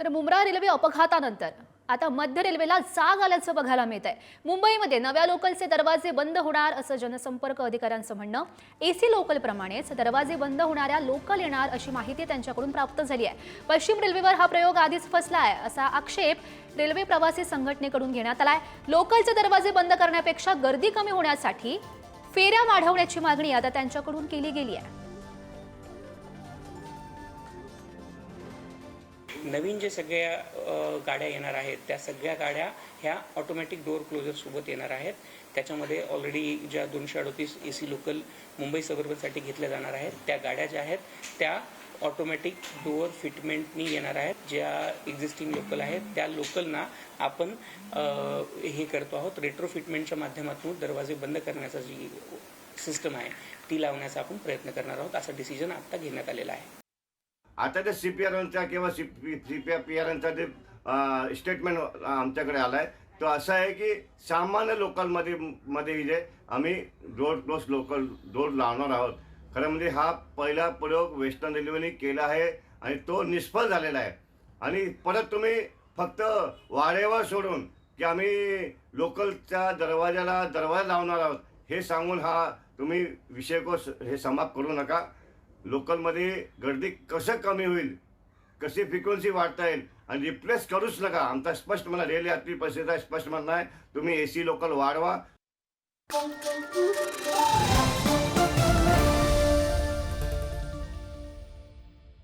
तर मुंब्रा रेल्वे अपघातानंतर आता मध्य रेल्वेला जाग आल्याचं बघायला मिळत आहे। मुंबईमध्ये नव्या लोकलचे दरवाजे बंद होणार असं जनसंपर्क अधिकाऱ्यांचं म्हणणं। एसी लोकल प्रमाणेच दरवाजे बंद होणाऱ्या लोकल येणार अशी माहिती त्यांच्याकडून प्राप्त झाली आहे। पश्चिम रेल्वेवर हा प्रयोग आधीच फसलाय असा आक्षेप रेल्वे प्रवासी संघटनेकडून घेण्यात आलाय। लोकलचे दरवाजे बंद करण्यापेक्षा गर्दी कमी होण्यासाठी फेऱ्या वाढवण्याची मागणी आता त्यांच्याकडून केली गेली आहे। नवीन जे सगळ्या गाड्या येणार आहेत त्या सगळ्या गाड्या ह्या ऑटोमॅटिक डोअर क्लोजर सोबत येणार आहेत। त्याच्यामध्ये ऑलरेडी ज्या 238 एसी लोकल मुंबई सबअर्बनसाठी घेतल्या जाणार आहेत त्या गाड्या ज्या आहेत त्या ऑटोमॅटिक डोअर फिटमेंटनी येणार आहेत। ज्या एक्झिस्टिंग लोकल आहेत त्या लोकलना आपण हे करतो आहोत, रेट्रो फिटमेंटच्या माध्यमातून दरवाजे बंद करण्याचा जी सिस्टम आहे ती लावण्याचा आपण प्रयत्न करणार आहोत। असा डिसिजन आता घेण्यात आलेला आहे। आता ते CPRचा किंवा CPRचा जे स्टेटमेंट आमच्याकडे आलाय तो असा आहे की सामान्य लोकलमध्ये जे आम्ही डोर क्लोज लोकल डोर लावणार आहोत। खरं म्हणजे हा पहिला प्रयोग वेस्टर्न रेल्वेने केला आहे आणि तो निष्फळ झालेला आहे। आणि परत तुम्ही फक्त वारेवर सोडून की आम्ही लोकलच्या दरवाजा लावणार आहोत हे सांगून हा तुम्ही विषय को हे समाप्त करू नका। लोकलमध्ये गर्दी कसं कमी होईल, कशी फ्रिक्वेन्सी वाढता येईल आणि रिप्लेस करूच नका। आमचा स्पष्ट मला रेल्वे यात्री परिषदेचा स्पष्ट म्हणणं आहे, तुम्ही एसी लोकल वाढवा।